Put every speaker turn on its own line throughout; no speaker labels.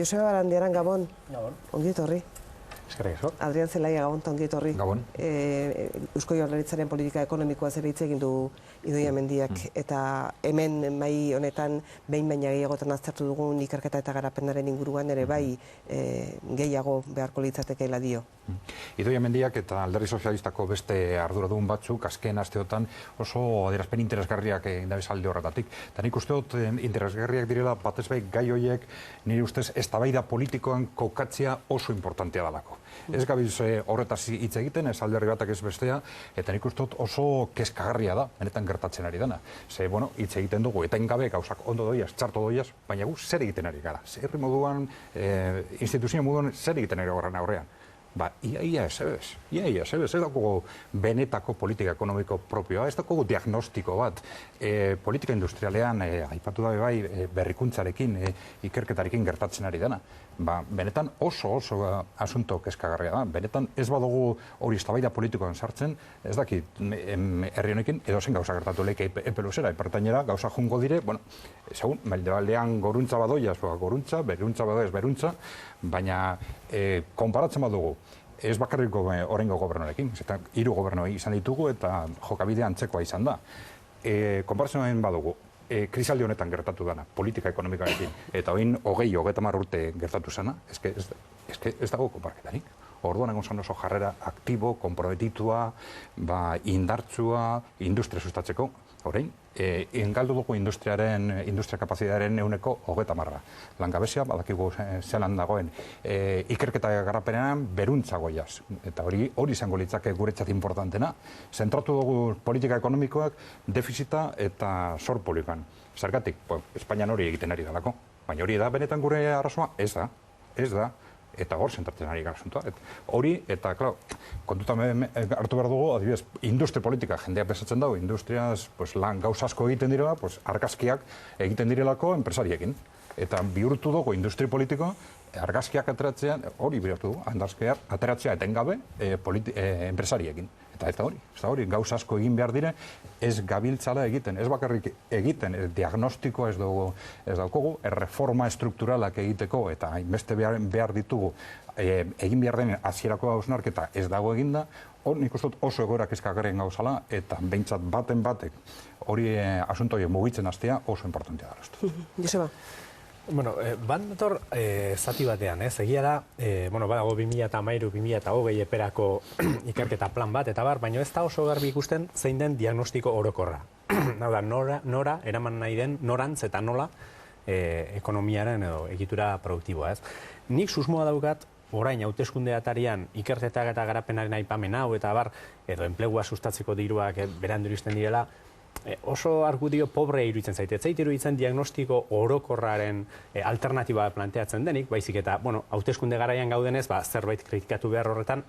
Joseba Barandiaran, Gabon.
Gabon.
Ongi etorri.
Eskerrik asko.
Adrian Zelaia, Gabon, ongi etorri.
Gabon.
Eusko Jaurlaritzaren politika ekonomikoa zer hitz egin du Idoia Mendiak, eta hemen mai honetan behin baina gehiagotan aztertu dugun ikerketa eta garapenaren inguruan ere bai gehiago beharko litzatekeela dio.
Idoia Mendiak eta Alderdi Sozialistako beste arduradun batzuk azken asteotan oso adierazpen interesgarriak dabez alde horretatik. Eta nik uste dut interesgarriak direla batez bai gai horiek nire ustez eztabaida politikoan kokatzea oso importantea dalako. Ez gabiz horretaz hitz egiten, ez alderdi batak ez bestea, eta nik uste dut oso kezkagarria da, benetan gertatzen ari dena. Ze, bueno, hitz egiten dugu, etengabe gauzak ondo doiaz, txarto doiaz, baina gu zer egiten ari gara. Zerri moduan, instituzio moduan zer egiten ari gara aurrean. Ba, ia ez dago benetako politika ekonomiko propioa, ez dago diagnostiko bat. Politika industrialean, aipatu da bai, berrikuntzarekin, ikerketarekin gertatzen ari dena. Ba, benetan oso asunto kezkagarria da. Benetan ez badugu hori eztabaida politikoan sartzen, ez dakit herri honekin edozein gauza gertatu leike epe luzera, epertainera gauza jungo dire, bueno, segun, mendebaldean goruntza badoia, goruntza, beruntza badoia, beruntza, baina konparatzen badugu, ez bakarriko oraingo gobernuarekin, eta 3 gobernu izan ditugu eta jokabide antzekoa izan da. Konparatzen badugu, krisaldi honetan gertatu dana, politika ekonomikarekin, eta orain 20-30 urte gertatu zena, ez dago konparaketarik. Orduan egon zan oso jarrera aktibo, konprometitua, indartsua, industria sustatzeko. Orain, engaldu dugu industria kapazitatearen 30%. Langabezia, badakigu zelan dagoen, ikerketa garapenean beruntza goiaz. Eta hori izango litzake guretzat importantena. Zentratu dugu politika ekonomikoak defizita eta zor politikan. Zergatik, Espainian hori egiten ari dalako. Baina hori da benetan gure arrazoa? Ez da. Eta hor zentratzen ari gara asuntoa. Hori, eta, klar, kontutan hartu behar dugu, adibidez, industria politika jendeak bezatzen dago, industriaz lan gauza asko egiten direla, argazkiak egiten direlako enpresariekin. Eta bihurtu dugu industria politiko, argazkiak ateratzean, hori bihurtu dugu, argazkiak ateratzea etengabe enpresariekin. Eta ez da hori, gauza asko egin behar dire, ez gabiltzala egiten, ez bakarrik egiten, diagnostikoa ez daukogu, reforma estrukturalak egiteko, eta hainbeste behar ditugu, egin behar denen hasierako hausnarketa ez dago eginda, hor nik uste dut oso egoera kezkagarrien gauzala, eta behintzat batek hori asunto hori mugitzen hastea oso importantea da.
Joseba?
Bueno, bat dator zati batean, egia da, badago 2013-2020 eperako ikerketa plan bat, eta baina ez da oso garbi ikusten zein den diagnostiko orokorra. Hau da, nora eraman nahi den, norantz eta nola ekonomiaren edo egitura produktiboa, ez. Nik susmoa daukat, orain hauteskunde atarian ikerketa eta garapenaren aipamen hau, eta edo enplegua sustatzeko diruak berandu iristen direla, oso argudio pobre iruditzen zaite. Ez zait iruditzen diagnostiko orokorraren alternatiba planteatzen denik, baizik eta, hauteskunde garaian gaudenez, zerbait kritikatu behar horretan,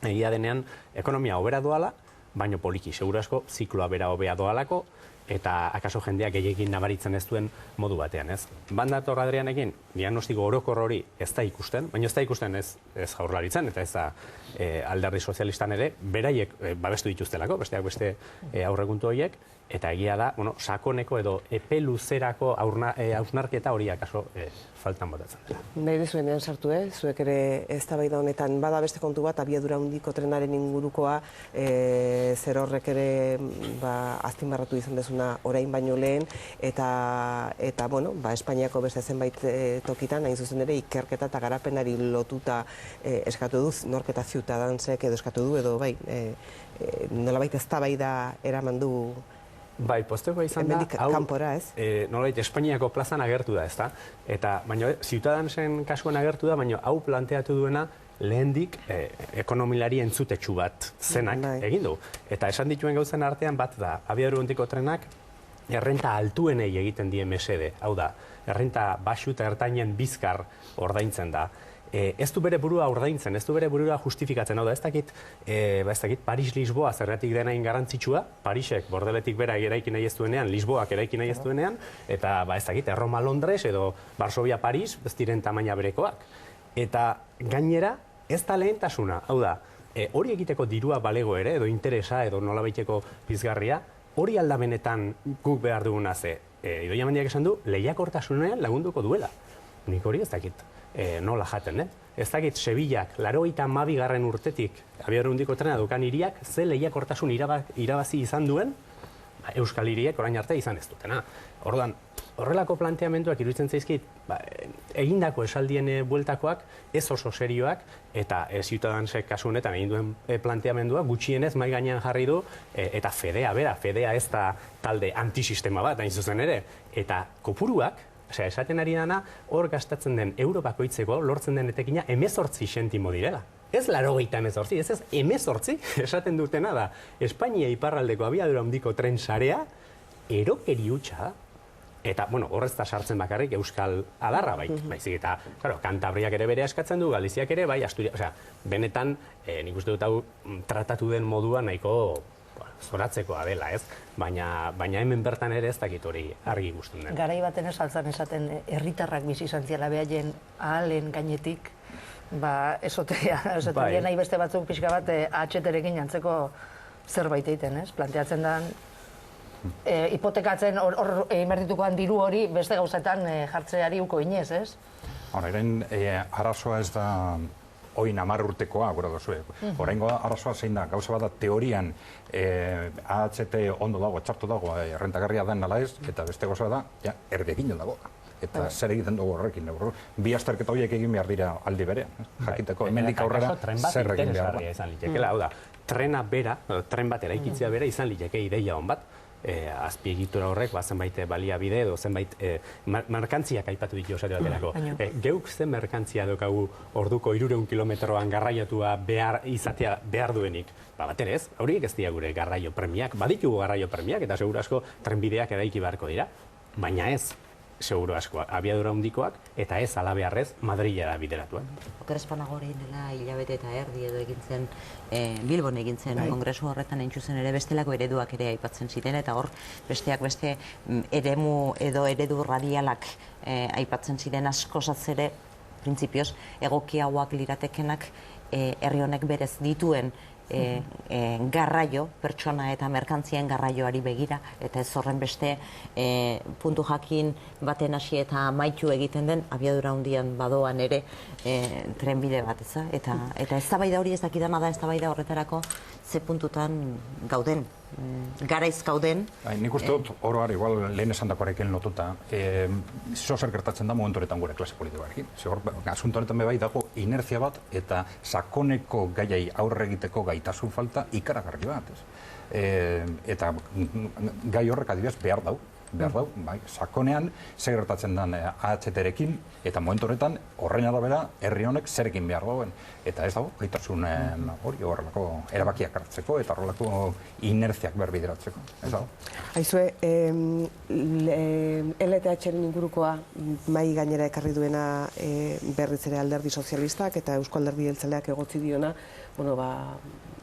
egia denean, ekonomia hobera doala, baino poliki, seguru asko, zikloa bera hobea doalako, eta akaso jendeak gehiagin nabaritzen ez duen modu batean, ez? Bandator Adrianekin, diagnostiko orokor hori ez da ikusten, baina ez da ikusten ez Jaurlaritzan, eta ez da Alderdi Sozialistan ere, beraiek babestu dituztelako, besteak beste aurrekontu horiek, eta egia da, sakoneko edo epe luzerako hausnarketa hori akaso faltan botatzen dela.
Nahi dezuenean sartu, zuek ere eztabaida honetan bada beste kontu bat, abiadura handiko trenaren ingurukoa, zer horrek ere azpimarratu izan dezuna orain baino lehen, eta Espainiako beste zenbait tokitan, hain zuzen ere, ikerketa eta garapenari lotuta eskatu duz, norketa ziutadansek edo eskatu du, edo nolabait eztabaida eraman du.
Bai, postekoa izan da,
kanpora, ez?
Nolabait, Espainiako plazan agertu da, ezta? Baina, Ciutadansen kasuan agertu da, baina hau planteatu duena lehendik ekonomilari entzutetsu bat zenak egin du. Eta esan dituen gauzen artean bat da, abiadura handiko trenak errenta altuenei egiten die mesede. Hau da, errenta baxu eta ertainen bizkar ordaintzen da. Ez du bere burua ordaintzen, ez du bere burua justifikatzen, hau da, ez dakit Paris-Lisboa zergatik denain garrantzitsua, Parisek bordeletik bera eraiki nahi ez duenean, Lisboak eraiki nahi ez duenean, eta ez dakit, Erroma-Londres edo Varsovia-Paris ez diren tamaina berekoak. Eta gainera, ez da lehentasuna, hau da, hori egiteko dirua balego ere, edo interesa, edo nolabaiteko pizgarria, hori aldamenetan guk behar duguna ze. Idoia Mendiak esan du, lehiakortasunean lagunduko duela. Nik hori ez dakit. nola jaten, Ez dakit Sevillak, 82. urtetik abiadura handiko trena dukan hiriak, ze lehiakortasun irabazi izan duen, Euskal hiriek orain arte izan ez dutena. Orduan, horrelako planteamenduak iruditzen zaizkit, egindako esaldien bueltakoak ez oso serioak, eta Ciutadansek kasu honetan egin duen planteamendua gutxienez mai gainean jarri du, eta Fedea ez da talde antisistema bat, hain zuzen ere, eta kopuruak, esaten ari dana, hor gastatzen den euro bakoitzeko lortzen den etekina 18 zentimo direla. Ez 88, ez 18, esaten dutena da, Espainia iparraldeko abiadura handiko tren sarea, erokeri hutsa da. Eta, horrez da sartzen bakarrik Euskal adarra, baizik eta, Kantabriak ere bere askatzen du, Galiziak ere, benetan, nik uste dut hau tratatu den modua nahiko zoratzekoa dela, ez? Baina hemen bertan ere ez dakit hori argi ikusten den.
Garai baten esaten herritarrak bizi izan ziela behaien ahalen gainetik, esotea nahi beste batzuk pixka bat atxeterekin jantzeko zerbait egiten, ez? Planteatzen den, hipotekatzen hor emertitukoan diru hori beste gauzetan jartzeari uko inez, ez?
Horren, arazoa ez da oin 10 urtekoa, gura duzue. Horrengo arazoa zein da, gauza bat da teorian AHT ondo dago, txartu dago, errentagarria den nala ez, eta beste gauza da, erdegin dago. Eta zer egiten dugu horrekin. Bi azterketa horiek egin behar dira aldi bere. Jakiteko, hemendik aurrera zer egin behar da.
Hau da, trena bera, tren bat eraikitzea bera izan liteke ideia hon bat, azpiegitura horrek, zenbait baliabide edo zenbait merkantziak aipatu ditu osari baterako. Geuk zen merkantzia daukagu orduko 300 kilometroan garraiatua izatea behar duenik. Baterez, horiek ez dira gure garraio premiak, baditugu garraio premiak, eta seguru asko trenbideak eraiki beharko dira, baina ez seguru asko abiadura handikoak, eta ez alabeharrez Madrilera bideratuak.
Okerrezpanago hori dela hilabete eta erdi edo egintzen, Bilbon egintzen kongresu horretan entzuzen ere bestelako ereduak ere aipatzen ziren, eta hor besteak beste eremu edo eredu radialak aipatzen ziren askozaz ere, printzipioz, egokiagoak liratekenak herri honek berez dituen garraio, pertsona eta merkantzien garraioari begira, eta ez horren beste puntu jakin baten hasi eta maitu egiten den, abiadura handian badoan ere trenbide bat, eta eztabaida hori ez dakidana da, eztabaida horretarako ze puntutan gauden, garaiz gauden.
Nik uste dut, oroar, igual lehen esandakoarekin lotuta, zer gertatzen da momentu honetan gure klase politikoarekin. Asunto honetan bai dago inertzia bat eta sakoneko gaiai aurre egiteko gaitasun falta ikaragarri bat. Eta gai horrek adibidez behar dau, sakonean zer gertatzen den AHT-rekin eta momentu honetan horrein arabera herri honek zerekin behar dauen. Eta ez dago, gaitasun hori horrelako erabakiak hartzeko eta horrelako inertziak berbideratzeko. Ez dago.
Aizue, LTH-ren ingurukoa mai gainera ekarri duena berriz ere Alderdi Sozialistak eta Eusko Alderdi Jeltzaleak egotzi diona,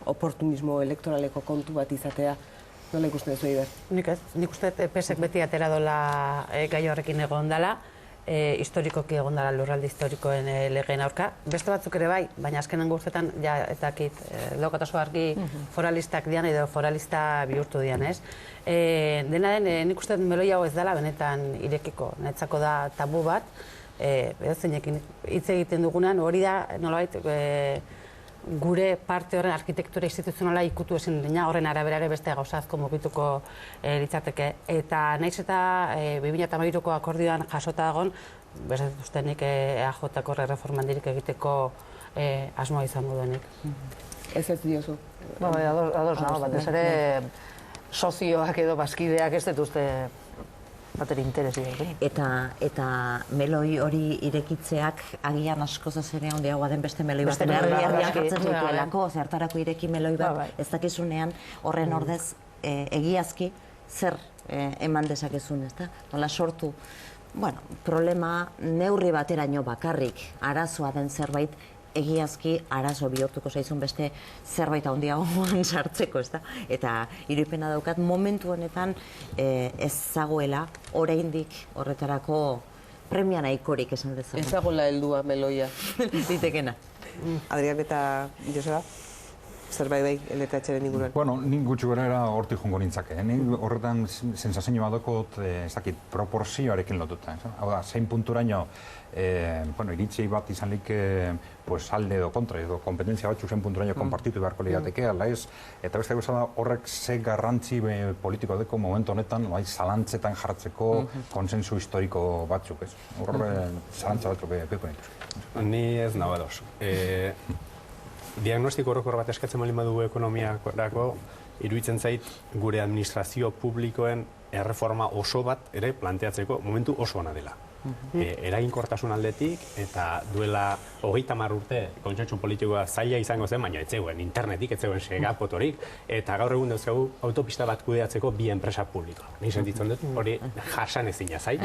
oportunismo elektoraleko kontu bat izatea. Nola ikusten ez Eider?
Nik uste PSek beti atera dola gai horrekin egon dela, historikoki egon dela lurralde historikoen legeen aurka. Beste batzuk ere bai, baina azkenen gurtetan, ez dakit, daukatazu argi foralistak dian edo foralista bihurtu dian, ez? Dena den, nik uste meloi hau ez dela benetan irekiko. Netzako da tabu bat, zeinekin hitz egiten dugunan, hori da, nolabait, gure parte horren arkitektura instituzionala ikutu ezin dena, horren araberare beste gauzazko mugituko litzateke. Eta naiz eta 2013ko akordioan jasota dagoen, bezat ustenik EAJ-ko erreformandirik egiteko asmoa izango duenik.
Ez diozu?
Ados nago, batez ere sozioak edo bazkideak ez dituzte bateri interesi.
Eta meloi hori irekitzeak agian askoz ere handiagoa den beste meloi bat. Herriak hartzen zituelako, zertarako ireki meloi bat, ez dakizunean horren ordez egiazki zer eman dezakezun, ez da? Nola sortu, problema neurri bateraino bakarrik arazoa den zerbait, egiazki arazo bihurtuko zaizun beste zerbait handiagoan sartzeko, ez da? Eta irudipena daukat momentu honetan ez zagoela oraindik horretarako premia nahikorik esan dezagun.
Ez dagoela heldua meloia.
Litekena.
Adrian eta Joseba? zerbait bai LTH-ren inguruan?
Bueno, nik gutxi gorera hortik jongo nintzake. Nik horretan sensazio badokot, ez dakit, proporzioarekin lotuta. Hau da, zein punturaino, iritzi bat izanik alde edo kontra, edo kompetentzia batzu zein punturaino konpartitu beharko lirateke, ala ez, eta beste bezala horrek ze garrantzi politiko deko momentu honetan, zalantzetan jartzeko konsensu historiko batzuk, ez? Horre, zalantza batzuk peko nituzke.
Ni ez nago edos. Diagnostiko orokor bat eskatzen baldin badugu ekonomiarako, iruditzen zait gure administrazio publikoen erreforma oso bat ere planteatzeko momentu oso ona dela. Eraginkortasun aldetik eta duela 30 urte kontsentsu politikoa zaila izango zen, baina ez zegoen internetik, ez zegoen segapotorik, eta gaur egun dauzkagu autopista bat kudeatzeko bi enpresa publiko. Ni sentitzen dut hori jasanezina zait,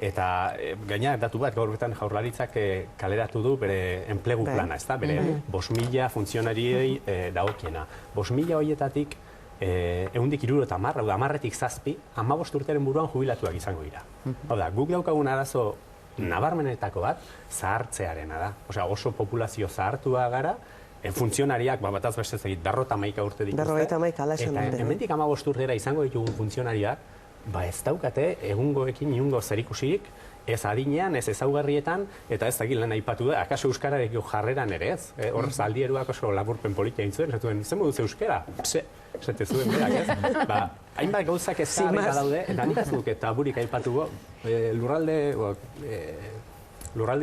eta gaina datu bat gaur bertan Jaurlaritzak kaleratu du bere enplegu plana, ezta? Bere 5.000 funtzionariei dagokiena. 5.000 horietatik 170, hau da, 10-etik 7, 15 urteren buruan jubilatuak izango dira. Hau da, guk daukagun arazo nabarmenetako bat, zahartzearena da. Osea, oso populazio zahartua gara, funtzionariak, bataz beste zegit, 51 urte dituzte.
51, ala esan dute.
Eta hemendik 15 urtera izango ditugun funtzionariak, ez daukate egungoekin inungo zerikusirik, ez adinean, ez ezaugarrietan, eta ez dakit lehen aipatu da, akaso euskararekio jarreran ere ez. Hor zaldieruak oso laburpen politia intzuen, esatuen, zen moduz euskara? Esate zuen berak, ez? Hainbat gauzak ez daude, eta nik ez duke taburik aipatuko, lurralde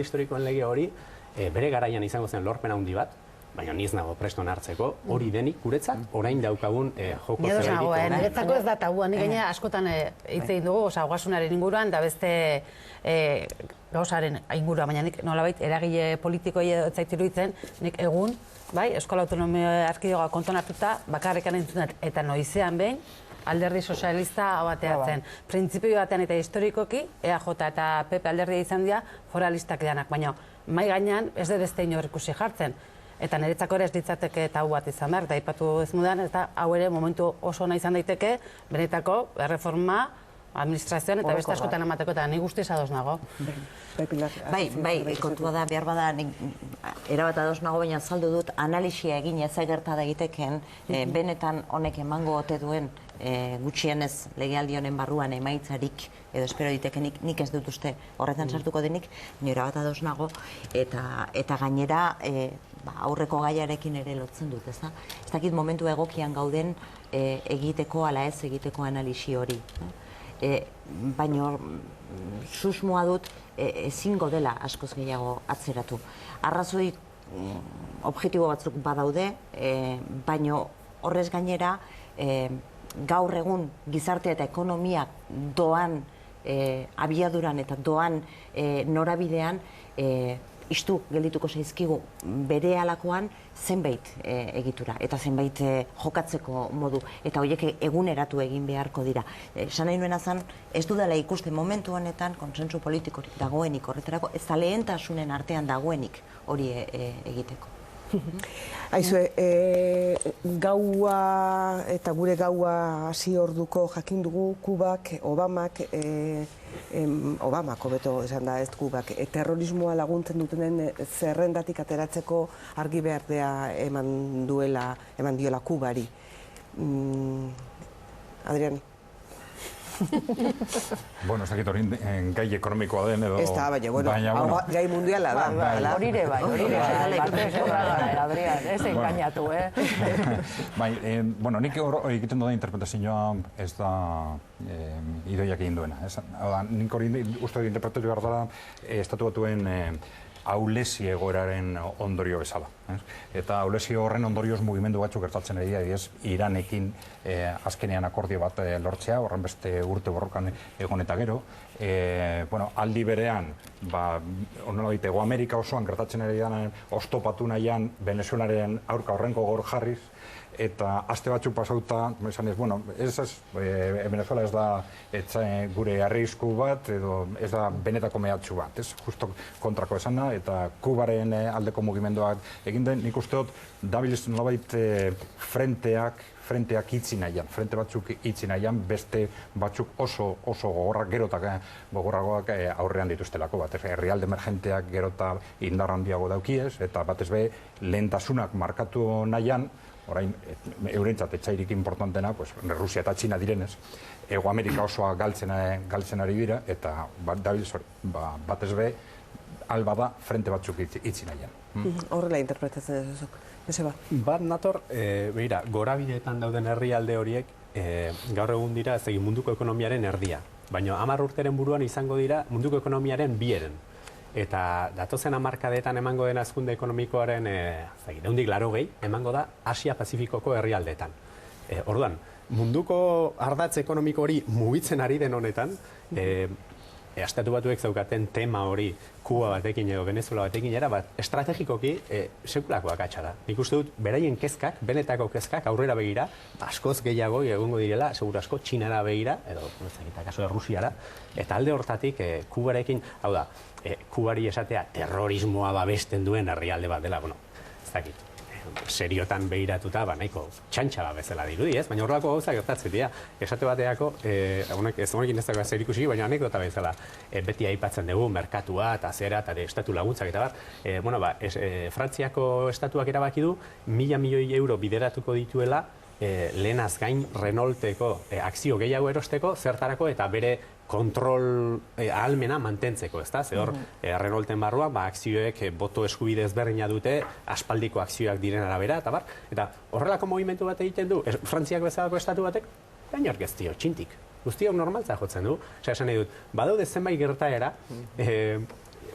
historikoen lege hori, bere garaian izango zen lorpen handi bat, baina niz nago preston hartzeko, hori denik guretzat, orain daukagun joko zela egiteko.
Niretzako ez da tabua, nik gaina askotan hitz egin dugu, ogasunaren inguruan, da beste gauzaren inguruan, baina nik nolabait eragile politikoei ez zait iruditzen, nik egun, Eskola Autonomia Erkidegoa kontuan hartuta, bakarrikan entzunet, eta noizean behin, alderdi sozialista bateatzen. Printzipio batean eta historikoki, EAJ eta PP alderdia izan dira, foralistak denak, baina mai gainean ez da beste inor ikusi jartzen. Eta niretzako ere ez ditzateke eta hau bat izan behar, eta aipatu ez mudan, eta hau ere momentu oso ona izan daiteke, benetako erreforma, administrazioan eta beste askotan emateko, eta nik guztiz ados nago.
Bai, kontua da, behar bada, erabat ados nago, baina saldu dut, analisia egin ez gerta da egiteken, benetan honek emango ote duen gutxienez legealdi honen barruan emaitzarik, edo espero ditekenik, nik ez dut uste horretan sartuko denik, nire bat ados nago, eta gainera aurreko gaiarekin ere lotzen dut, ez da? Ez dakit momentu egokian gauden egiteko ala ez egiteko analisi hori. Baina susmoa dut ezingo dela askoz gehiago atzeratu. Arrazoi objektibo batzuk badaude, baina horrez gainera gaur egun gizartea eta ekonomia doan abiaduran eta doan norabidean istu geldituko zaizkigu bere alakoan zenbait egitura eta zenbait jokatzeko modu eta horiek eguneratu egin beharko dira. Esan nahi nuena zen, ez dudala ikusten momentu honetan konsensu politikorik dagoenik horretarako, ez da lehentasunen artean dagoenik hori egiteko.
Aizue, gaua eta gure gaua hasi orduko jakin dugu Kubak, Obamak hobeto esan da ez Kubak, terrorismoa laguntzen dutenen zerrendatik ateratzeko argi behardea eman diola Kubari. Adrián?
Bueno, ez dakit hori gai ekonomikoa den edo...
Ez da, baina, gai mundiala da.
Horire bai, Adrián, ez engainatu,
Bueno, nik egiten duda interpretazioa ez da idoiak egin duena. Nik hori uste interpretatu behar dara estatu batuen aulesi egoeraren ondorio bezala. Eta aulesi horren ondorioz mugimendu batzuk gertatzen ari da, Iranekin azkenean akordio bat lortzea, horren beste urte borrokan egon eta gero. Aldi berean, Hego Amerika osoan gertatzen ari da oztopatu nahian Venezuelaren aurka horrenko gor jarriz, eta aste batzuk pasauta, Venezuela ez da gure arrisku bat, edo ez da benetako mehatxu bat, ez justo kontrako esana, eta Kubaren aldeko mugimenduak egin den, nik uste dut, dabilez nolabait frenteak, frenteak itzi nahian, frente batzuk itzi nahian, beste batzuk oso gogorrak gerotak gogorragoak aurrean dituztelako, bat herrialde emergenteak gerota indar handiago daukiez, eta batez be lehentasunak markatu nahian, orain eurentzat etxairik importantena, pues, Rusia eta Txina direnez, Ego Amerika osoa galtzen ari dira, eta batez be alba da frente batzuk itzi nahian.
Horrela interpretatzen duzuk. Joseba?
Bat nator, begira, gorabideetan dauden herrialde horiek, gaur egun dira, ez munduko ekonomiaren erdia. Baina 10 urteren buruan izango dira munduko ekonomiaren 2eren. Eta datozen hamarkadetan emango den hazkunde ekonomikoaren, ehundik 80 emango da Asia Pazifikoko herrialdeetan. Orduan, munduko ardatz ekonomiko hori mugitzen ari den honetan, Estatu Batuek zaukaten tema hori Kuba batekin edo Venezuela batekin bat estrategikoki sekulako akatsa da. Nik uste dut, beraien kezkak, benetako kezkak aurrera begira, askoz gehiago egongo direla, seguru asko Txinara begira, edo, eta kaso Rusiara, eta alde hortatik Kubarekin, hau da, Kubari esatea terrorismoa babesten duen herrialde bat dela, bueno, ez dakit. Seriotan behiratuta, nahiko txantxa bezala dirudi, ez? Baina horrelako gauzak gertatzen dira. Esate bateako, honekin ez dagoa zer ikusi, baina anekdota bezala, beti aipatzen dugu, merkatua, eta zera, eta estatu laguntzak, eta bar, Frantziako estatuak erabaki du, 1.000 milioi euro bideratuko dituela, lehenaz gain Renaulteko akzio gehiago erosteko, zertarako eta bere kontrol ahalmena mantentzeko, ezta? Ze hor, Renaulten barruan, akzioek boto eskubide ezberdina dute, aspaldiko akzioak diren arabera, eta bar, eta horrelako movimentu bat egiten du, Frantziak bezalako estatu batek, baina ez dio, txintik. Guztiok normaltza jotzen du. Osea, esan nahi dut, badaude zenbait gertaera,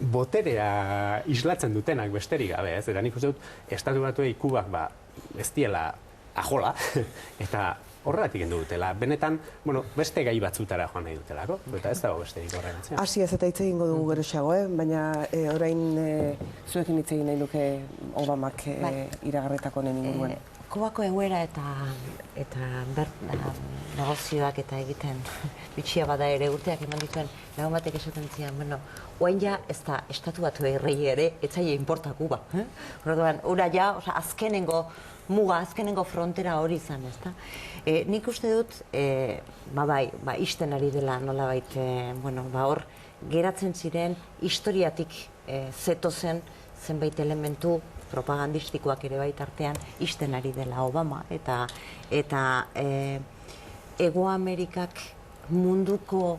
boterea islatzen dutenak besterik gabe, ez? Eta nik uste dut, estatu batuei Kubak ez diela ajola, eta horregatik endu dutela. Benetan, beste gai batzutara joan nahi dutelako, eta ez dago besterik horregatzen.
Asiaz eta hitz egingo dugu geroxeago, baina orain zuekin hitz egin nahi duke Obamak iragarritako honen inguruan.
Kubako egoera eta negozioak eta egiten bitxia bada ere urteak eman dituen lagun batek esaten zian, oain ja ez da estatu batu errei ere, etzaile inporta Kuba. Orduan, ura ja, azkenengo muga, azkenengo frontera hori izan, ez da? Nik uste dut, isten ari dela nolabait, hor, geratzen ziren historiatik zetozen zenbait elementu propagandistikoak ere baitartean isten ari dela Obama, eta Ego Amerikak munduko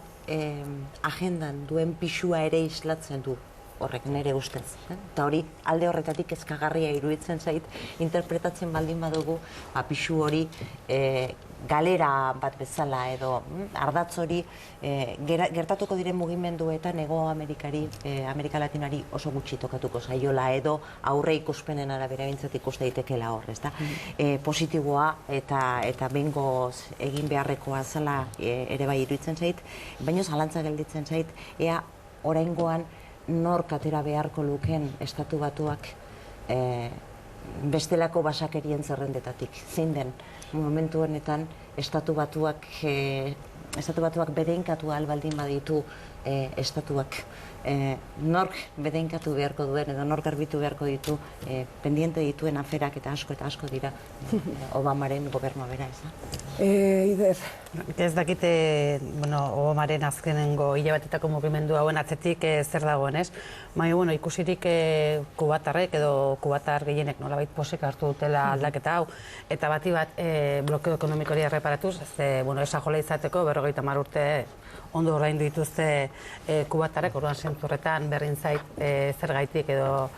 agendan duen pisua ere islatzen du horrek nire ustez. Eta hori alde horretatik kezkagarria iruditzen zait, interpretatzen baldin badugu pisu hori galera bat bezala edo ardatz hori gertatuko diren mugimenduetan Ego Amerikari, Amerika Latinari oso gutxi tokatuko zaiola edo aurre ikuspenen arabera bintzat ikuste daitekeela hor, ezta? Positiboa eta behingoz egin beharrekoa zela ere bai iruditzen zait, baina zalantza gelditzen zait, ea oraingoan nork atera beharko luken estatu batuak bestelako basakerien zerrendetatik. Zein den, momentu honetan estatu batuak bedeinkatu albaldin baditu estatuak. Nork bedeinkatu beharko duen edo nork garbitu beharko ditu pendiente dituen aferak eta asko dira Obamaren gobernua bera, ez da?
Ider?
Ez dakite, Obamaren azkenengo hilabetetako mugimendu hauen atzetik zer dagoen, ez? Baina, ikusirik kubatarrek edo kubatar gehienek nolabait posik hartu dutela aldaketa hau, eta bati bat blokeo ekonomikori erreparatuz, esa jola izateko 50 urte ondo ordaindu dituzte kubatarrek, orduan zentzurretan berdin zait zergaitik edo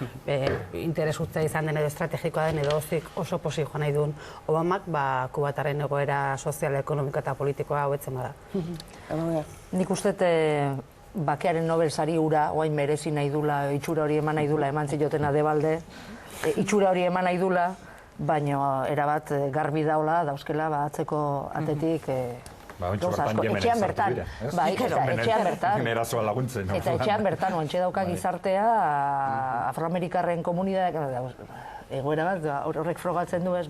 interes utza izan den edo estrategikoa den edo oso posik joan nahi duen Obamak, kubatarren egoera sozial, ekonomiko eta politikoa hobetzen bada.
Nik uste bakearen Nobel sari hura oain merezi nahi dula, itxura hori eman nahi dula, eman zilotena debalde, itxura hori eman nahi dula, baina erabat garbi daula, dauzkela atzeko atetik etxean bertan, eta etxean bertan, oantxe dauka gizartea, afroamerikarren komunitateak, egoera bat, horrek frogatzen du ez,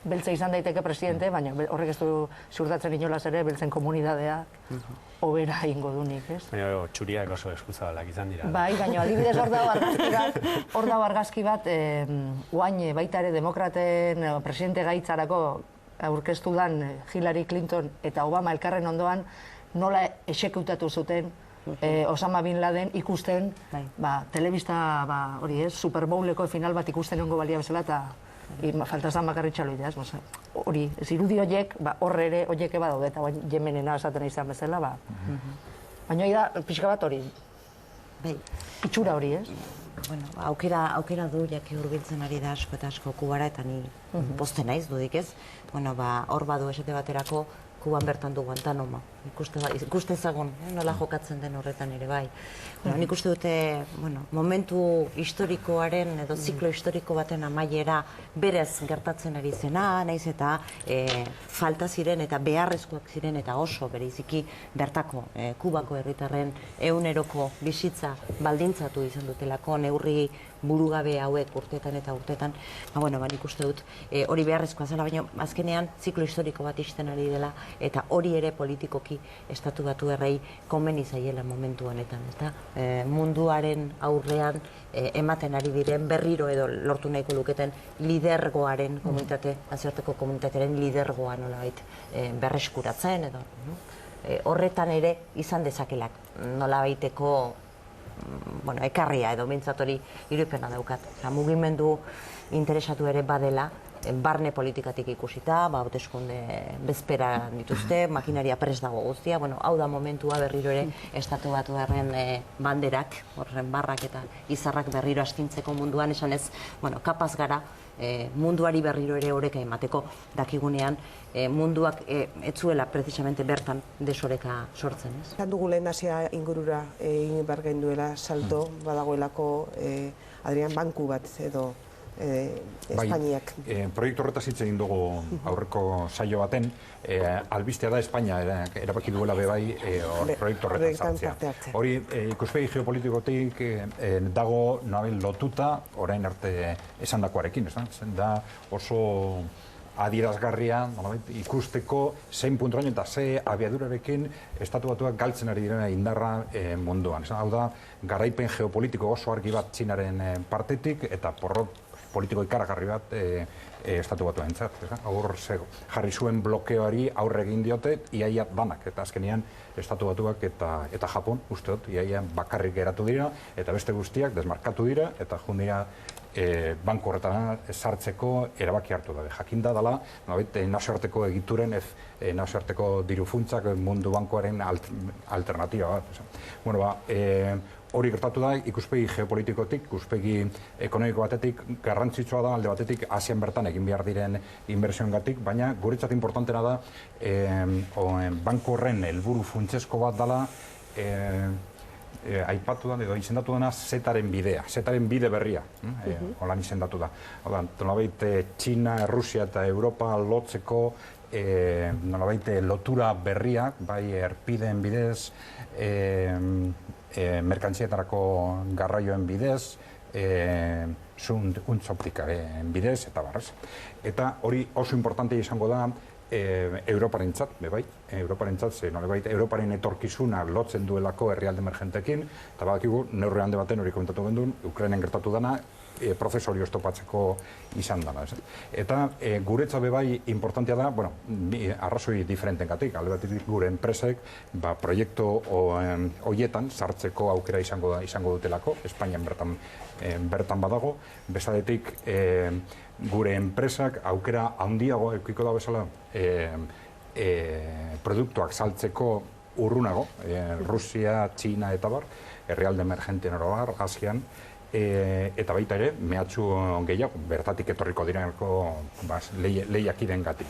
beltza izan daiteke presidente, baina horrek ez du ziurtatzen inolaz ere, beltzen komunitatea obera ingo dunik, ez?
Baina txuriak oso eskuzabalak izan dira.
Bai, baina adibidez hor dago argazki bat, oain baita ere demokraten presidente gaitzarako aurkeztu dan Hillary Clinton eta Obama elkarren ondoan nola exekutatu zuten Osama Bin Laden ikusten, telebista hori ez, Super Bowleko final bat ikusten ongo balia bezala eta faltazan bakarri txaloidea, hori, ez irudi horiek, horre ere horiek eba daude, eta Yemenena esaten izan bezala, baina da, pixka bat hori, itxura hori, ez?
Bueno, aukera du, jaki hurbiltzen ari da asko eta asko Kubara, eta ni poste naiz dudik ez. Bueno, hor badu esate baterako, Kuban bertan du Guantanamo. Ikuste ezagun, nola jokatzen den horretan ere bai. Nik uste dute, momentu historikoaren edo ziklo historiko baten amaiera berez gertatzen ari zena, naiz eta falta ziren eta beharrezkoak ziren eta oso bereiziki bertako Kubako herritarren eguneroko bizitza baldintzatu izan dutelako neurri burugabe hauek urtetan eta urtetan. Nik uste dut hori beharrezkoa zela, baina azkenean ziklo historiko bat ixten ari dela eta hori ere politikoki estatu batu errei komeni zaiela momentu honetan. Munduaren aurrean ematen ari diren berriro edo lortu nahiko luketen lidergoaren komunitate, nazioarteko komunitatearen lidergoa nolabait berreskuratzen edo horretan ere izan dezakelak nolabaiteko ekarria edo mintzat hori irupena daukat. Mugimendu interesatu ere badela, barne politikatik ikusita, hauteskunde bezpera dituzte, makinaria prest dago guztia, hau da momentua berriro ere estatu batuarren banderak, horren barrak eta izarrak berriro astintzeko munduan, esan ez, kapaz gara munduari berriro ere oreka emateko dakigunean, munduak etzuela precisamente bertan desoreka sortzen, ez?
Zan dugu lehen Asia ingurura egin behar duela salto, badagoelako Adrian banku bat edo Espainiak.
Proiektu horretaz hitz egin dugu aurreko saio baten, albistea da Espainia erabaki duela bebai proiektu horretan sartzea. Hori ikuspegi geopolitikotik dago nabel lotuta orain arte esandakoarekin, da oso adierazgarria ikusteko zein puntuaino eta ze abiadurarekin estatu batuak galtzen ari direna indarra munduan. Hau da, garaipen geopolitiko oso argi bat Txinaren partetik eta porrot politiko ikaragarri bat estatu batuen entzat. Hor jarri zuen blokeoari aurre egin diote, iaia banak, eta azkenean estatu batuak eta Japon, uste dut, iaia bakarrik geratu dira, eta beste guztiak desmarkatu dira, eta jundira banku horretan sartzeko erabaki hartu da. Jakinda dela, nazioarteko egituren, nazioarteko dirufuntzak mundu bankuaren alternatiba bat. Hori gertatu da, ikuspegi geopolitikotik, ikuspegi ekonomiko batetik, garrantzitsua da alde batetik Asian bertan egin behar diren inbertsioengatik, baina guretzat importantena da banku horren helburu funtsezko bat dela aipatu da, edo izendatu dena zetaren bidea, zetaren bide berria, holan izendatu da. Nolabait Txina, Rusia eta Europa lotzeko nolabait lotura berriak, bai erpideen bidez, merkantzietarako garraioen bidez, zuntz optikaren bidez, eta barrez. Eta hori oso importantea izango da Europarentzat, Europaren etorkizuna lotzen duelako herrialde emergentekin, eta badakigu, neurri hande baten hori komentatu gendun, Ukrainen gertatu dana, prozesu hori oztopatzeko izan dana. Eta guretzat bebai importantea da, arrazoi diferentengatik, alde batetik gure enpresek proiektu horietan sartzeko aukera izango dutelako, Espainian bertan badago, bezaletik gure enpresak aukera handiago eukiko da bezala produktuak saltzeko urrunago, Rusia, Txina eta bar, herrialde emergentien oro bar, Asian, eta baita ere, mehatxu gehiago, bertatik etorriko direneko lehiakiden gatik.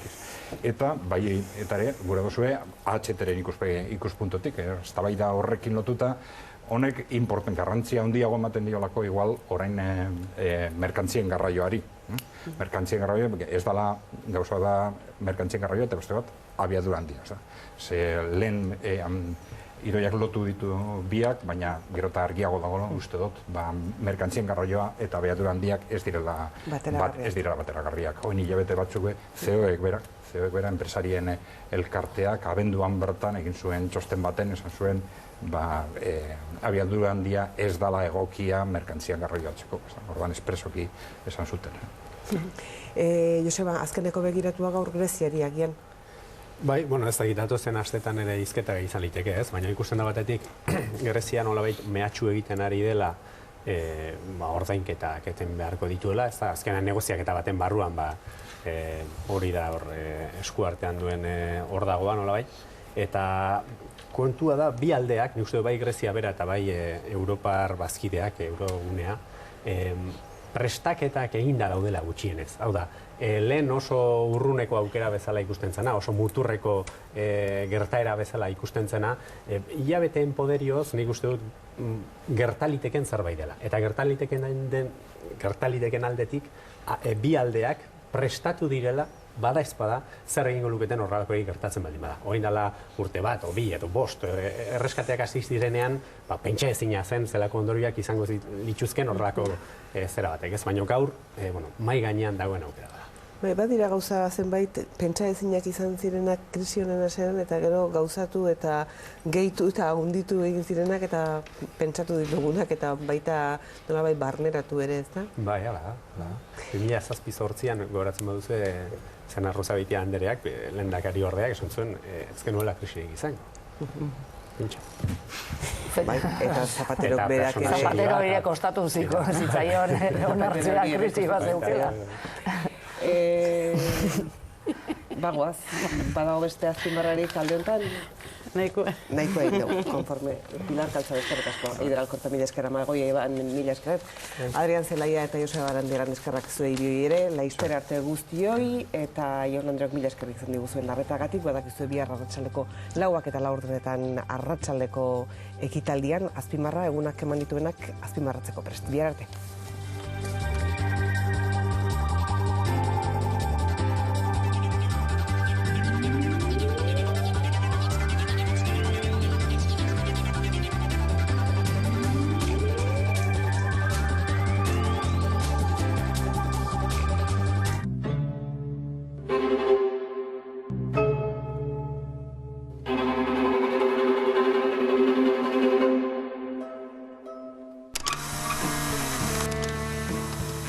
Eta, eta ere, gure dozue, AHT-ren ikuspuntotik, eztabaida horrekin lotuta, honek garrantzia handiago ematen diolako igual orain merkantzien garraioari. Merkantzien garraioa ez dela gauza da merkantzien garraioa eta beste bat abiadura handia. Lehen idoiak lotu ditu biak, baina gero eta argiago dago uste dut, merkantzien garraioa eta abiadura handiak ez direla bateragarriak. Hoin hilabete batzuk CEO-ek bera enpresarien elkarteak abenduan bertan egin zuen txosten baten, esan zuen abiadura handia ez dala egokia merkantzien garraioatzeko. Orduan espresoki esan zuten.
Joseba, azkeneko begiratua gaur Greziari agian.
Bai, bueno, ez da gitatu zen astetan ere izketa izan liteke, ez? Baina ikusten da batetik, Grezia nolabait mehatxu egiten ari dela ordainketak eten beharko dituela, ez da, azkenan negoziaketa baten barruan, hori da eskuartean duen hor dagoa nolabait, eta kontua da, bi aldeak, nik uste bai Grezia bera eta bai Europar bazkideak, Eurogunea, prestaketak eginda daudela gutxienez. Hau da, lehen oso urruneko aukera bezala ikusten zena, oso muturreko gertaera bezala ikusten zena, hilabeteen poderioz nik uste dut gertaliteken zerbait dela. Eta gertaliteken aldetik bi aldeak prestatu direla, bada ezpada, zer egingo luketen horrelakoei gertatzen baldin bada. Orain dela urte bat, o bi, edo bost, erreskateak hasi zirenean, pentsa ezina zen zelako ondorioak izango lituzken horrelako zera batek, ez? Baina gaur, mai gainean dagoen aukera da.
Badira gauza zenbait pentsa ezinak izan zirenak krisi honen hasieran eta gero gauzatu eta gehitu eta hunditu egin zirenak eta pentsatu ditugunak eta baita nolabait barneratu ere, ezta?
Bai, hala. 2007-2008an gogoratzen baduzu Zena Rosabitia Andereak, lehendakari ordeak esan zuen, ez genuela krisirik izango. Pintxa.
Bai, eta Zapatero berak ere...
Zapatero ere kostatu ziko, zitzaion onartzea krisi bat zeukela.
Bagoaz, badago beste azpimarrarik alde honetan?
Nahikoa
egin dugu, konforme. Pilar Kaltza eskerrik asko, Eider Alkorta mila esker, Amagoi Eban mila esker. Adrian Zelaia eta Joseba Barandiaran eskerrak zuei bioi ere, laizter arte guztioi, eta Jon Andreok mila esker izan diguzuen arretagatik, badakizue bihar arratsaldeko 4 eta 4 arratsaldeko ekitaldian, azpimarra egunak eman dituenak azpimarratzeko prest. Bihar arte.